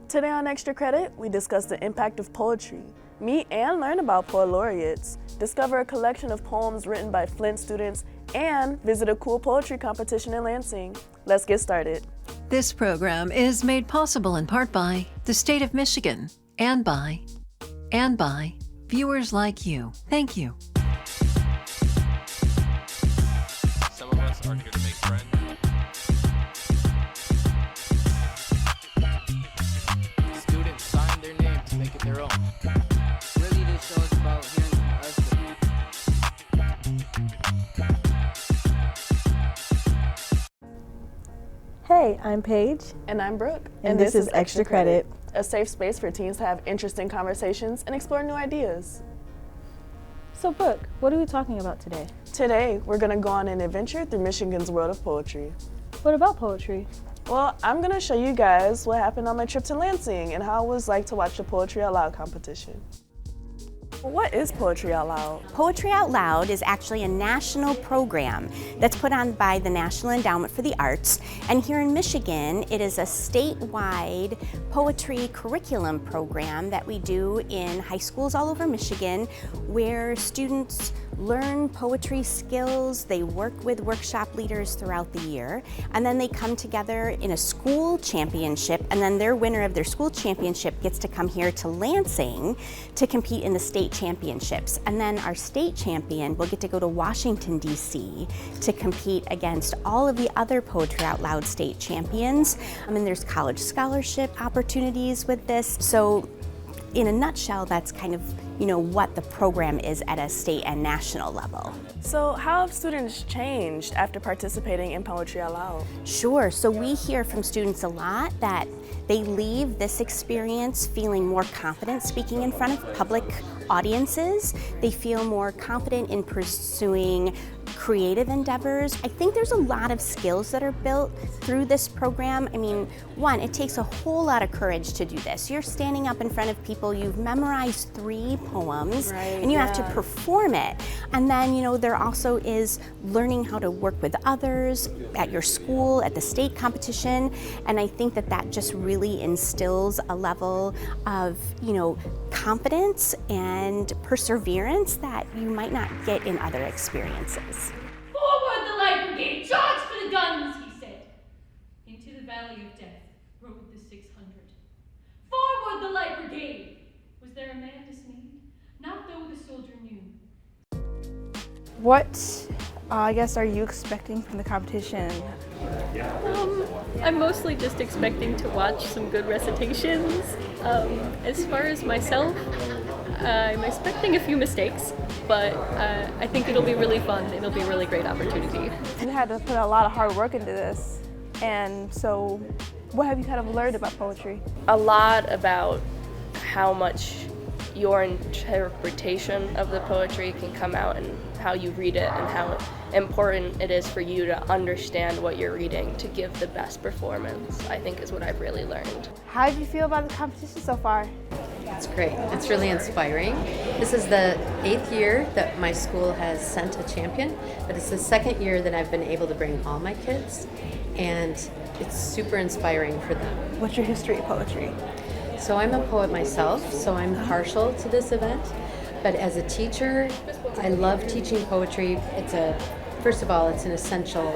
Today on Extra Credit, we discuss the impact of poetry, meet and learn about poet laureates, discover a collection of poems written by Flint students, and visit a cool poetry competition in Lansing. Let's get started. This program is made possible in part by the state of Michigan and by viewers like you. Thank you. Some of us are here to make friends. Students sign their name to make it their own. Really, this show is about hearing from us. Hey, I'm Paige. And I'm Brooke. And this is Extra Credit, a safe space for teens to have interesting conversations and explore new ideas. So Brooke, what are we talking about today? Today, we're going to go on an adventure through Michigan's world of poetry. What about poetry? Well, I'm going to show you guys what happened on my trip to Lansing and how it was like to watch the Poetry Out Loud competition. What is Poetry Out Loud? Poetry Out Loud is actually a national program that's put on by the National Endowment for the Arts. And here in Michigan, it is a statewide poetry curriculum program that we do in high schools all over Michigan, where students learn poetry skills, they work with workshop leaders throughout the year, and then they come together in a school championship, and then their winner of their school championship gets to come here to Lansing to compete in the state championships. And then our state champion will get to go to Washington, D.C. to compete against all of the other Poetry Out Loud state champions. And there's college scholarship opportunities with this. So in a nutshell, that's kind of, what the program is at a state and national level. So how have students changed after participating in Poetry Out Loud? Sure, so we hear from students a lot that they leave this experience feeling more confident speaking in front of public audiences. They feel more confident in pursuing creative endeavors. I think there's a lot of skills that are built through this program. One, it takes a whole lot of courage to do this. You're standing up in front of people, you've memorized 3 poems, and you have to perform it. And then, there also is learning how to work with others at your school, at the state competition, and I think that just really instills a level of, confidence and perseverance that you might not get in other experiences. Forward the light brigade, charge for the guns, he said. Into the valley of death rode the 600. Forward the light brigade! Was there a man dismayed? Not though the soldier knew. What, are you expecting from the competition? I'm mostly just expecting to watch some good recitations. As far as myself, I'm expecting a few mistakes, but I think it'll be really fun. It'll be a really great opportunity. You had to put a lot of hard work into this, and so what have you kind of learned about poetry? A lot about how much your interpretation of the poetry can come out and how you read it and how important it is for you to understand what you're reading to give the best performance, I think is what I've really learned. How did you feel about the competition so far? It's great. It's really inspiring. This is the 8th year that my school has sent a champion, but it's the 2nd year that I've been able to bring all my kids, and it's super inspiring for them. What's your history of poetry? So I'm a poet myself, so I'm partial to this event. But as a teacher, I love teaching poetry. First of all, it's an essential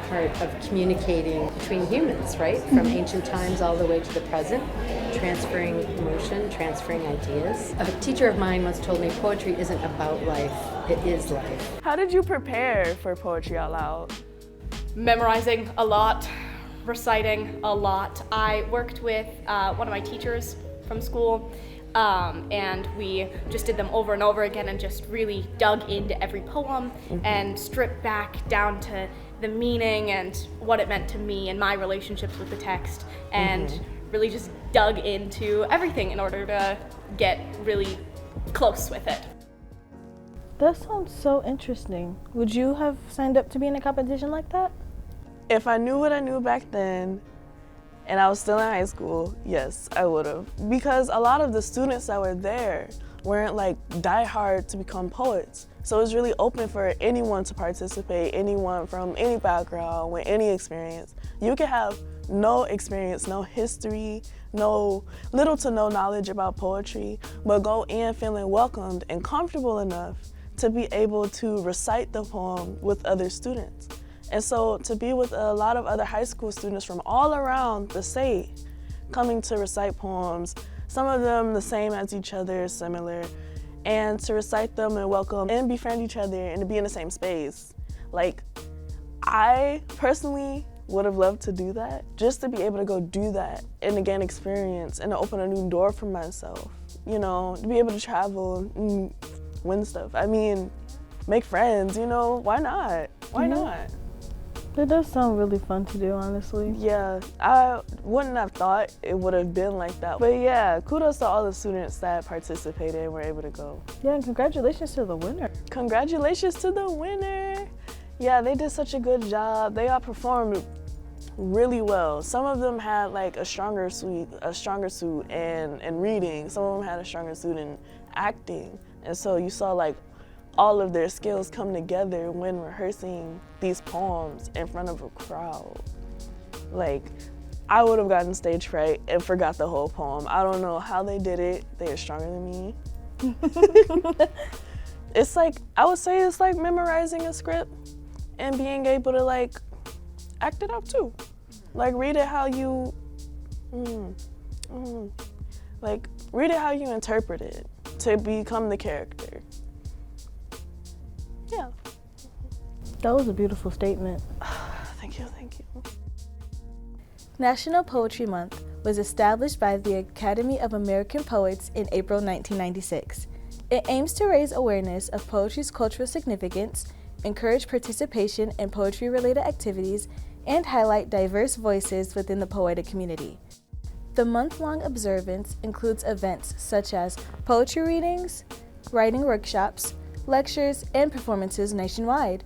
part of communicating between humans, right? From ancient times all the way to the present, transferring emotion, transferring ideas. A teacher of mine once told me poetry isn't about life, it is life. How did you prepare for Poetry Out Loud? Memorizing a lot, reciting a lot. I worked with one of my teachers from school, and we just did them over and over again and just really dug into every poem and stripped back down to the meaning and what it meant to me and my relationships with the text, and really just dug into everything in order to get really close with it. That sounds so interesting. Would you have signed up to be in a competition like that? If I knew what I knew back then, and I was still in high school, yes, I would have. Because a lot of the students that were there weren't like diehard to become poets. So it's really open for anyone to participate, anyone from any background with any experience. You can have no experience, no history, little to no knowledge about poetry, but go in feeling welcomed and comfortable enough to be able to recite the poem with other students. And so to be with a lot of other high school students from all around the state coming to recite poems, some of them the same as each other, similar, and to recite them and welcome and befriend each other and to be in the same space. Like, I personally would have loved to do that, just to be able to go do that and again experience and to open a new door for myself, you know, to be able to travel and win stuff. I mean, make friends, you know, why not? Why not? It does sound really fun to do, honestly. Yeah, I wouldn't have thought it would have been like that. But yeah, kudos to all the students that participated and were able to go. Yeah, and congratulations to the winner. Congratulations to the winner. Yeah, they did such a good job. They all performed really well. Some of them had like a stronger suit in reading. Some of them had a stronger suit in acting. And so you saw like all of their skills come together when rehearsing these poems in front of a crowd. Like, I would have gotten stage fright and forgot the whole poem. I don't know how they did it. They are stronger than me. It's like, I would say it's like memorizing a script and being able to like act it out too. Like read it how you, like read it how you interpret it to become the character. Yeah. That was a beautiful statement. Thank you, thank you. National Poetry Month was established by the Academy of American Poets in April 1996. It aims to raise awareness of poetry's cultural significance, encourage participation in poetry-related activities, and highlight diverse voices within the poetic community. The month-long observance includes events such as poetry readings, writing workshops, lectures, and performances nationwide.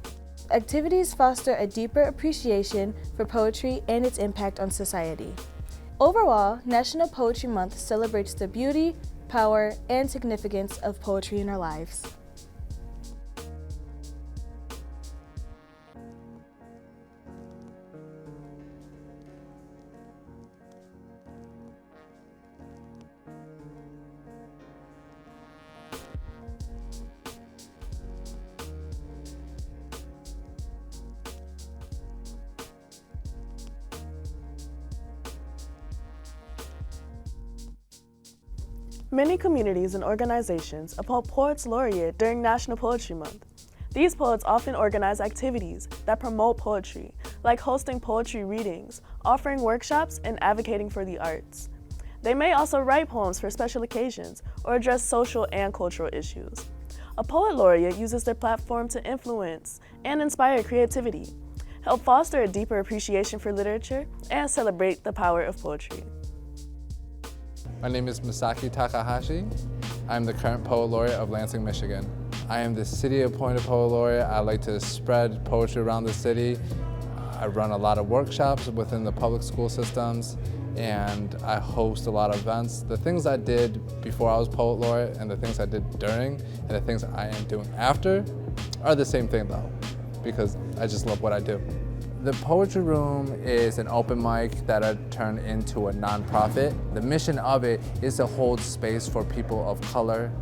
Activities foster a deeper appreciation for poetry and its impact on society. Overall, National Poetry Month celebrates the beauty, power, and significance of poetry in our lives. Many communities and organizations uphold Poets Laureate during National Poetry Month. These poets often organize activities that promote poetry, like hosting poetry readings, offering workshops, and advocating for the arts. They may also write poems for special occasions or address social and cultural issues. A Poet Laureate uses their platform to influence and inspire creativity, help foster a deeper appreciation for literature, and celebrate the power of poetry. My name is Masaki Takahashi. I'm the current Poet Laureate of Lansing, Michigan. I am the city-appointed Poet Laureate. I like to spread poetry around the city. I run a lot of workshops within the public school systems, and I host a lot of events. The things I did before I was Poet Laureate and the things I did during and the things I am doing after are the same thing though, because I just love what I do. The Poetry Room is an open mic that I turned into a nonprofit. The mission of it is to hold space for people of color.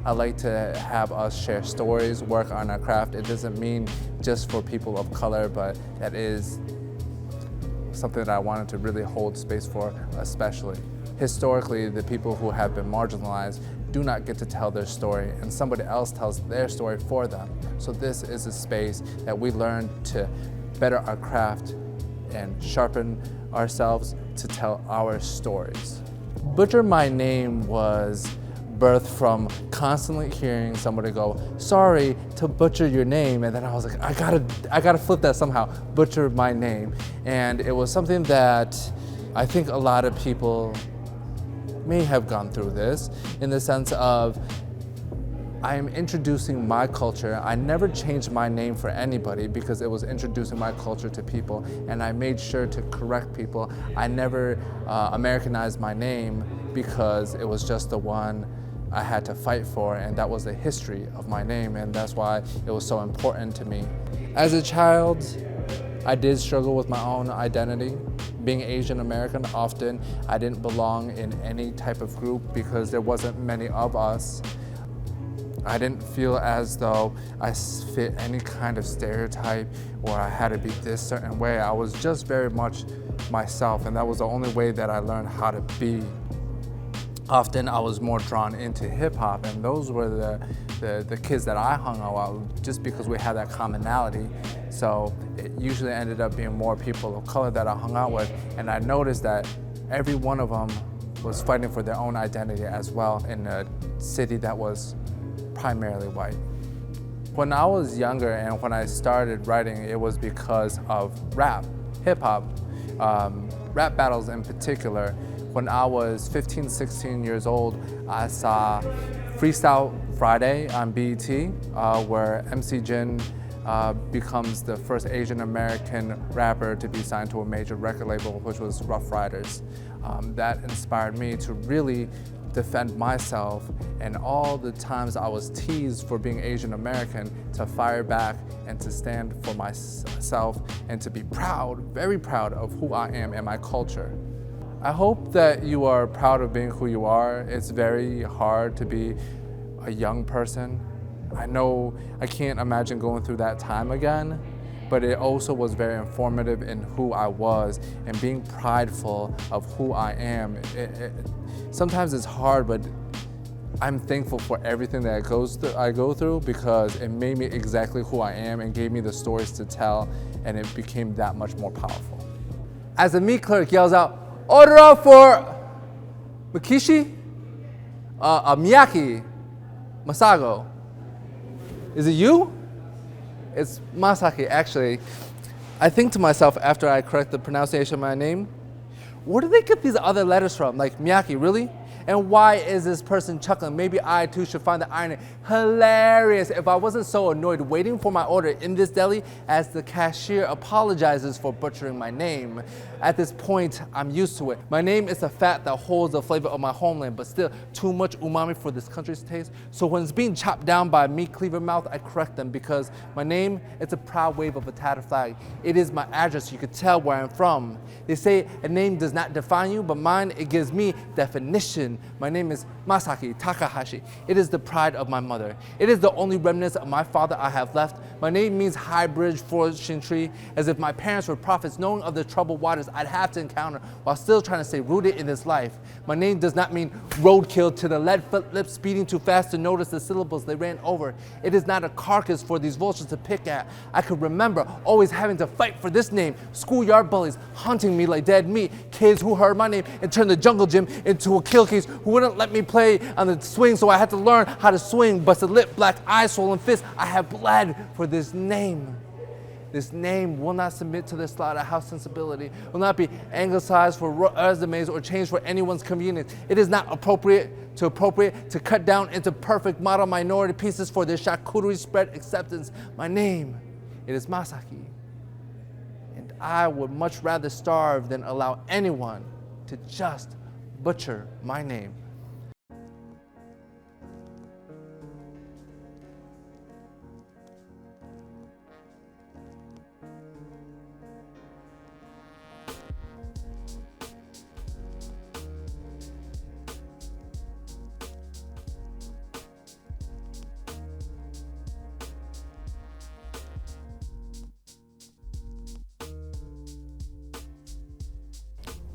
I like to have us share stories, work on our craft. It doesn't mean just for people of color, but that is something that I wanted to really hold space for, especially. Historically, the people who have been marginalized do not get to tell their story, and somebody else tells their story for them. So this is a space that we learn to better our craft and sharpen ourselves to tell our stories. Butcher My Name was birthed from constantly hearing somebody go, sorry to butcher your name, and then I was like, I gotta flip that somehow, butcher my name. And it was something that I think a lot of people may have gone through this, in the sense of, I am introducing my culture. I never changed my name for anybody because it was introducing my culture to people, and I made sure to correct people. I never Americanized my name because it was just the one I had to fight for, and that was the history of my name, and that's why it was so important to me. As a child, I did struggle with my own identity. Being Asian American, often I didn't belong in any type of group because there wasn't many of us. I didn't feel as though I fit any kind of stereotype or I had to be this certain way. I was just very much myself, and that was the only way that I learned how to be. Often I was more drawn into hip hop, and those were the kids that I hung out with just because we had that commonality. So it usually ended up being more people of color that I hung out with, and I noticed that every one of them was fighting for their own identity as well in a city that was primarily white. When I was younger and when I started writing, it was because of rap, hip hop, rap battles in particular. When I was 15, 16 years old, I saw Freestyle Friday on BET, where MC Jin becomes the first Asian American rapper to be signed to a major record label, which was Rough Riders. That inspired me to really defend myself, and all the times I was teased for being Asian American, to fire back and to stand for myself and to be proud, very proud of who I am and my culture. I hope that you are proud of being who you are. It's very hard to be a young person. I know I can't imagine going through that time again, but it also was very informative in who I was and being prideful of who I am. Sometimes it's hard, but I'm thankful for everything that I go through because it made me exactly who I am and gave me the stories to tell, and it became that much more powerful. As the meat clerk yells out, "Order up for Makishi, Miyaki, Masago." Is it you? It's Masaki, actually. I think to myself after I correct the pronunciation of my name, where do they get these other letters from? Like Miyaki, really? And why is this person chuckling? Maybe I too should find the irony. Hilarious if I wasn't so annoyed waiting for my order in this deli as the cashier apologizes for butchering my name. At this point, I'm used to it. My name is the fat that holds the flavor of my homeland, but still too much umami for this country's taste. So when it's being chopped down by a meat cleaver mouth, I correct them because my name is a proud wave of a tattered flag. It is my address. You could tell where I'm from. They say a name does not define you, but mine, it gives me definition. My name is Masaki Takahashi. It is the pride of my mother. It is the only remnants of my father I have left. My name means high bridge fortune tree, as if my parents were prophets, knowing of the troubled waters I'd have to encounter while still trying to stay rooted in this life. My name does not mean roadkill to the lead foot lips speeding too fast to notice the syllables they ran over. It is not a carcass for these vultures to pick at. I could remember always having to fight for this name. Schoolyard bullies hunting me like dead meat. Kids who heard my name and turned the jungle gym into a kill case who wouldn't let me play on the swing, so I had to learn how to swing. Busted lip, black eyes, swollen fist. I have bled for this name. This name will not submit to the slaughterhouse sensibility, will not be anglicized for resumes or changed for anyone's convenience. It is not appropriate to cut down into perfect model minority pieces for their charcuterie spread acceptance. My name, it is Masaki. And I would much rather starve than allow anyone to just butcher my name.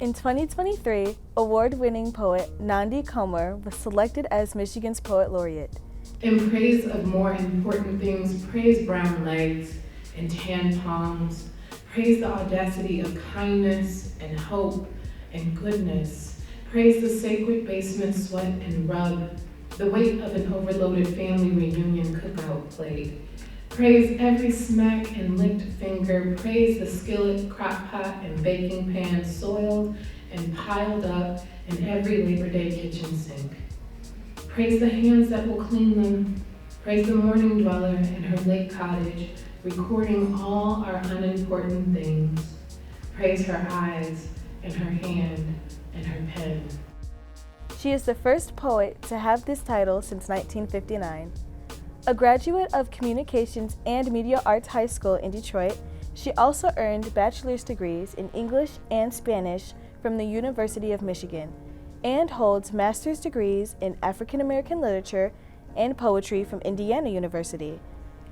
In 2023, award-winning poet Nandi Comer was selected as Michigan's Poet Laureate. In praise of more important things, praise brown legs and tan palms. Praise the audacity of kindness and hope and goodness. Praise the sacred basement sweat and rub, the weight of an overloaded family reunion cookout plate. Praise every smack and licked finger. Praise the skillet, crock pot, and baking pan soiled and piled up in every Labor Day kitchen sink. Praise the hands that will clean them. Praise the morning dweller in her lake cottage, recording all our unimportant things. Praise her eyes and her hand and her pen. She is the first poet to have this title since 1959. A graduate of Communications and Media Arts High School in Detroit, She also earned bachelor's degrees in English and Spanish from the University of Michigan and holds master's degrees in African American literature and poetry from Indiana University.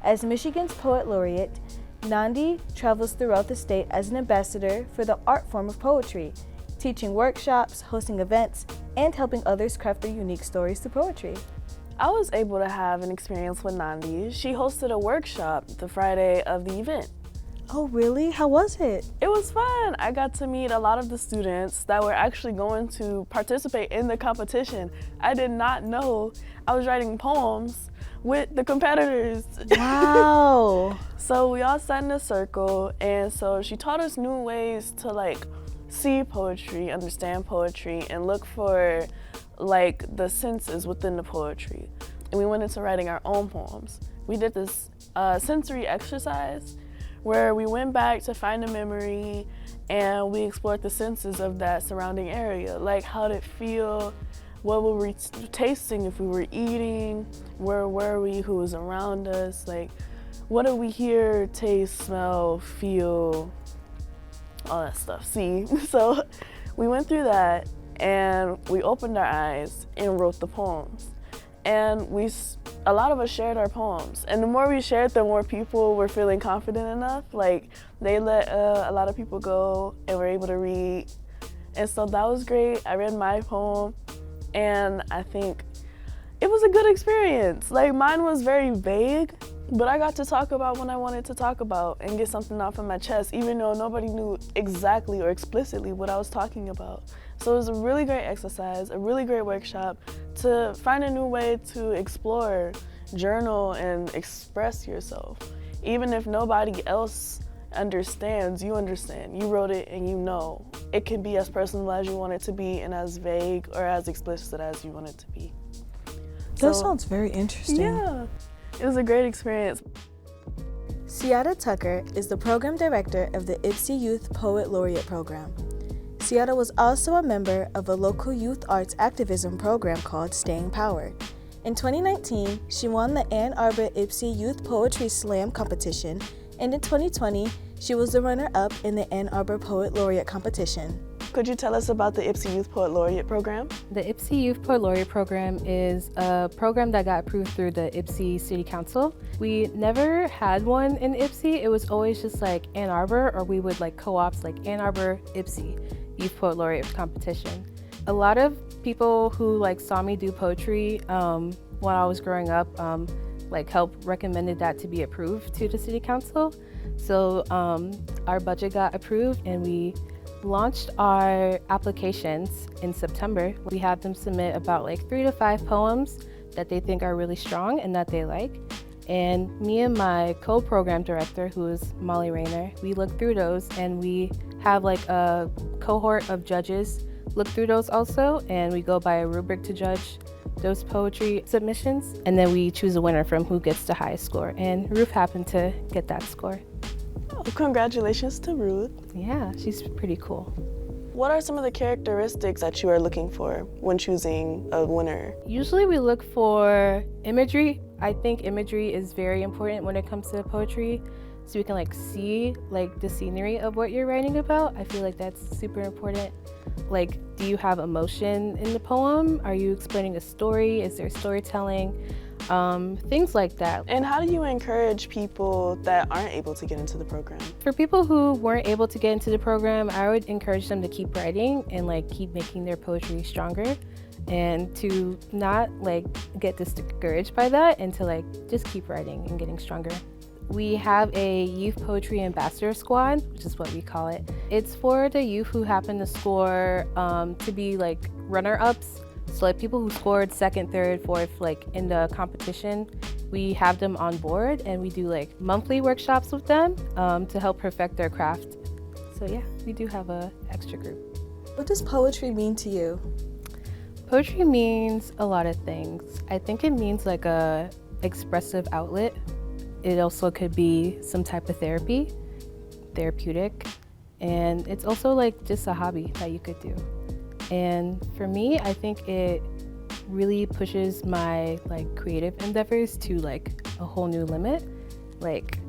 As Michigan's Poet Laureate, Nandi travels throughout the state as an ambassador for the art form of poetry, teaching workshops, hosting events, and helping others craft their unique stories through poetry. I was able to have an experience with Nandi. She hosted a workshop the Friday of the event. Oh, really? How was it? It was fun. I got to meet a lot of the students that were actually going to participate in the competition. I did not know I was writing poems with the competitors. Wow. So we all sat in a circle, and so she taught us new ways to like see poetry, understand poetry, and look for like the senses within the poetry. And we went into writing our own poems. We did this sensory exercise where we went back to find a memory and we explored the senses of that surrounding area. Like, how did it feel? What were we tasting if we were eating? Where were we? Who was around us? Like, what did we hear, taste, smell, feel? All that stuff, see? So we went through that and we opened our eyes and wrote the poems. And a lot of us shared our poems. And the more we shared, the more people were feeling confident enough. Like, they let a lot of people go and were able to read. And so that was great. I read my poem, and I think it was a good experience. Like, mine was very vague, but I got to talk about what I wanted to talk about and get something off of my chest, even though nobody knew exactly or explicitly what I was talking about. So it was a really great exercise, a really great workshop to find a new way to explore, journal, and express yourself. Even if nobody else understands, you understand. You wrote it and you know. It can be as personal as you want it to be and as vague or as explicit as you want it to be. That sounds very interesting. Yeah, it was a great experience. Ciatta Tucker is the program director of the Ypsi Youth Poet Laureate program. Ciatta was also a member of a local youth arts activism program called Staying Power. In 2019, she won the Ann Arbor Ypsi Youth Poetry Slam competition, and in 2020, she was the runner-up in the Ann Arbor Poet Laureate competition. Could you tell us about the Ypsi Youth Poet Laureate program? The Ypsi Youth Poet Laureate program is a program that got approved through the Ypsi City Council. We never had one in Ypsi. It was always just like Ann Arbor, or we would like co-ops like Ann Arbor, Ypsi Youth Poet Laureate competition. A lot of people who like saw me do poetry when I was growing up like helped recommended that to be approved to the City Council. So our budget got approved and we launched our applications in September. We had them submit about like 3 to 5 poems that they think are really strong and that they like. And me and my co-program director, who is Molly Rayner, we look through those and we have like a cohort of judges look through those also, and we go by a rubric to judge those poetry submissions, and then we choose a winner from who gets the highest score, and Ruth happened to get that score. Oh, congratulations to Ruth. Yeah, she's pretty cool. What are some of the characteristics that you are looking for when choosing a winner? Usually we look for imagery. I think imagery is very important when it comes to poetry, so we can like see like the scenery of what you're writing about. I feel like that's super important. Like, do you have emotion in the poem? Are you explaining a story? Is there storytelling? Things like that. And how do you encourage people that aren't able to get into the program? For people who weren't able to get into the program, I would encourage them to keep writing and like keep making their poetry stronger, and to not like get discouraged by that, and to like just keep writing and getting stronger. We have a Youth Poetry Ambassador Squad, which is what we call it. It's for the youth who happen to score to be like runner-ups. So like people who scored 2nd, 3rd, 4th like in the competition, we have them on board and we do like monthly workshops with them to help perfect their craft. So yeah, we do have a extra group. What does poetry mean to you? Poetry means a lot of things. I think it means like a expressive outlet. It also could be some type of therapeutic, and it's also like just a hobby that you could do. And for me, I think it really pushes my like creative endeavors to like a whole new limit. Like,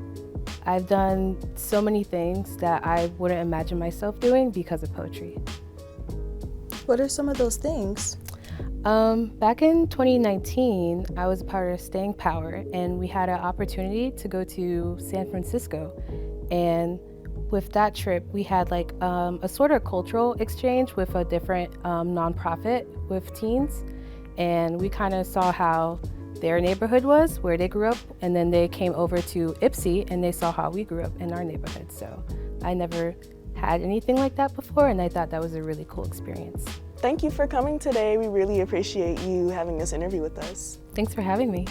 I've done so many things that I wouldn't imagine myself doing because of poetry. What are some of those things? Back in 2019, I was a part of Staying Power, and we had an opportunity to go to San Francisco. And with that trip, we had like a sort of cultural exchange with a different nonprofit with teens. And we kind of saw how their neighborhood was, where they grew up, and then they came over to Ypsi and they saw how we grew up in our neighborhood. So I never had anything like that before, and I thought that was a really cool experience. Thank you for coming today. We really appreciate you having this interview with us. Thanks for having me.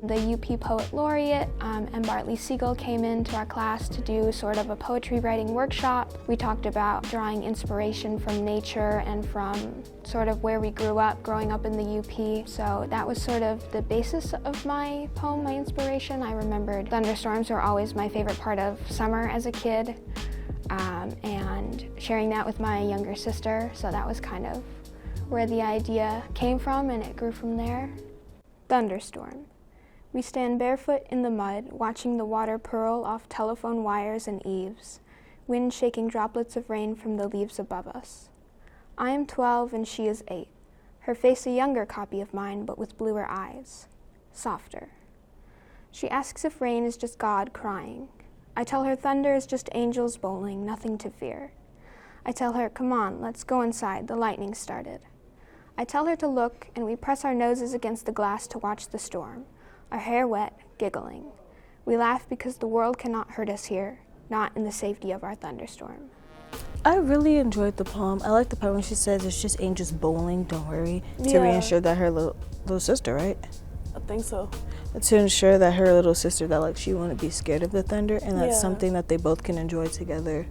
The UP Poet Laureate and Bartley Siegel came into our class to do sort of a poetry writing workshop. We talked about drawing inspiration from nature and from sort of where we grew up, growing up in the UP. So that was sort of the basis of my poem, my inspiration. I remembered thunderstorms were always my favorite part of summer as a kid, and sharing that with my younger sister. So that was kind of where the idea came from, and it grew from there. Thunderstorm. We stand barefoot in the mud, watching the water purl off telephone wires and eaves, wind shaking droplets of rain from the leaves above us. I am 12 and she is 8, her face a younger copy of mine, but with bluer eyes, softer. She asks if rain is just God crying. I tell her thunder is just angels bowling, nothing to fear. I tell her, come on, let's go inside, the lightning started. I tell her to look, and we press our noses against the glass to watch the storm. Our hair wet, giggling. We laugh because the world cannot hurt us here, not in the safety of our thunderstorm. I really enjoyed the poem. I like the part when she says it's just angels bowling, don't worry, to Yeah. reassure that her little sister, right? I think so. To ensure that her little sister, that like she wouldn't be scared of the thunder, and that's Yeah. something that they both can enjoy together.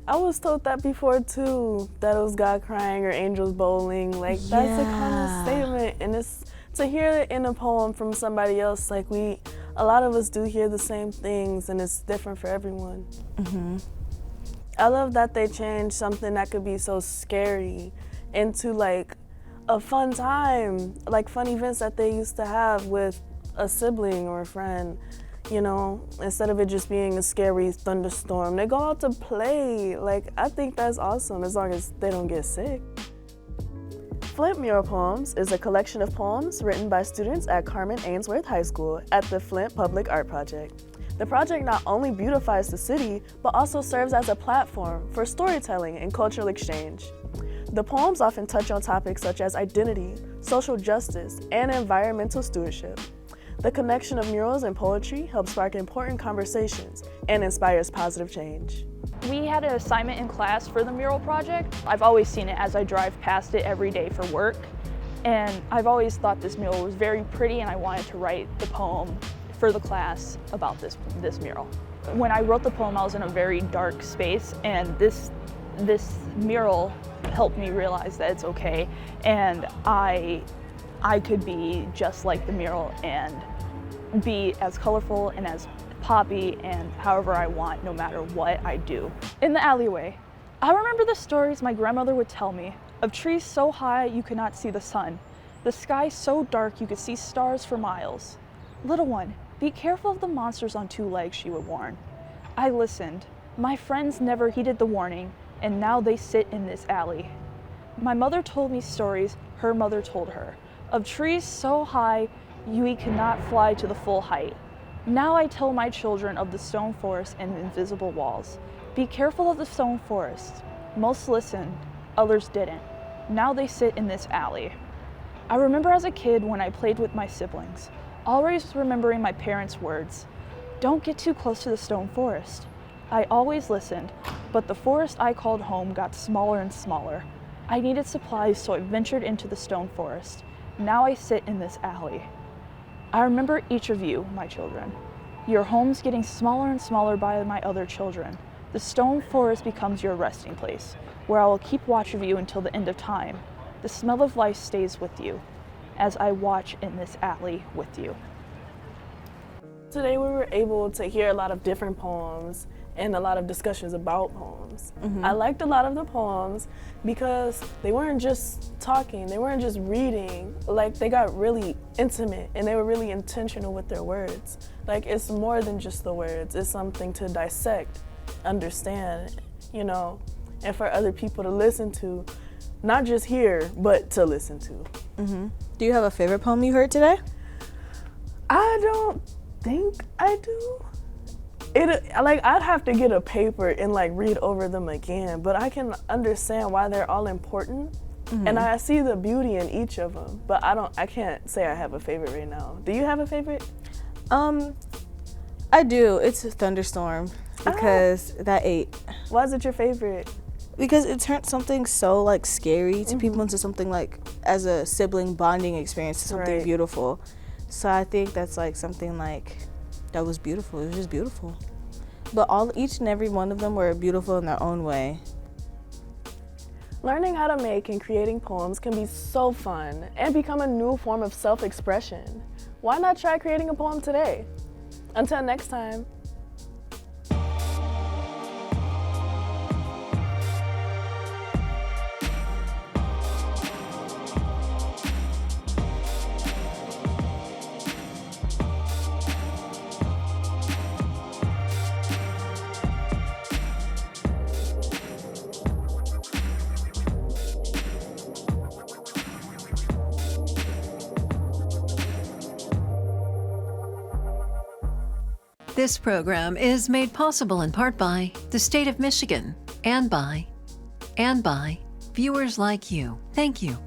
I was told that before too, that it was God crying or angels bowling. Like that's a common statement, and it's to hear it in a poem from somebody else. Like a lot of us do hear the same things, and it's different for everyone. Mm-hmm. I love that they changed something that could be so scary into like a fun time, like fun events that they used to have with a sibling or a friend. You know, instead of it just being a scary thunderstorm, they go out to play. Like, I think that's awesome as long as they don't get sick. Flint Mural Poems is a collection of poems written by students at Carman-Ainsworth High School at the Flint Public Art Project. The project not only beautifies the city, but also serves as a platform for storytelling and cultural exchange. The poems often touch on topics such as identity, social justice, and environmental stewardship. The connection of murals and poetry helps spark important conversations and inspires positive change. We had an assignment in class for the mural project. I've always seen it as I drive past it every day for work, and I've always thought this mural was very pretty, and I wanted to write the poem for the class about this mural. When I wrote the poem, I was in a very dark space, and this mural helped me realize that it's okay, and I could be just like the mural and be as colorful and as poppy and however I want, no matter what I do. In the alleyway, I remember the stories my grandmother would tell me of trees so high you could not see the sun, the sky so dark you could see stars for miles. Little one, be careful of the monsters on 2 legs, she would warn. I listened. My friends never heeded the warning, and now they sit in this alley. My mother told me stories her mother told her, of trees so high we could not fly to the full height. Now I tell my children of the stone forest and invisible walls. Be careful of the stone forest. Most listened, others didn't. Now they sit in this alley. I remember as a kid when I played with my siblings, always remembering my parents' words. Don't get too close to the stone forest. I always listened, but the forest I called home got smaller and smaller. I needed supplies, so I ventured into the stone forest. Now I sit in this alley. I remember each of you, my children. Your home's getting smaller and smaller by my other children. The stone forest becomes your resting place, where I will keep watch of you until the end of time. The smell of life stays with you, as I watch in this alley with you. Today we were able to hear a lot of different poems and a lot of discussions about poems. Mhm. I liked a lot of the poems because they weren't just talking, they weren't just reading. Like, they got really intimate and they were really intentional with their words. Like, it's more than just the words, it's something to dissect, understand, you know, and for other people to listen to, not just hear, but to listen to. Mm-hmm. Do you have a favorite poem you heard today? I don't think I do. I'd have to get a paper and like read over them again, but I can understand why they're all important. Mhm. And I see the beauty in each of them, but I can't say I have a favorite right now. Do you have a favorite? I do. It's Thunderstorm because that ate. Why is it your favorite? Because it turned something so like scary to people into something like, as a sibling bonding experience, to something Right. beautiful. So I think that's like something like that was beautiful. It was just beautiful. But each and every one of them were beautiful in their own way. Learning how to make and creating poems can be so fun and become a new form of self-expression. Why not try creating a poem today? Until next time. This program is made possible in part by the state of Michigan and by viewers like you. Thank you.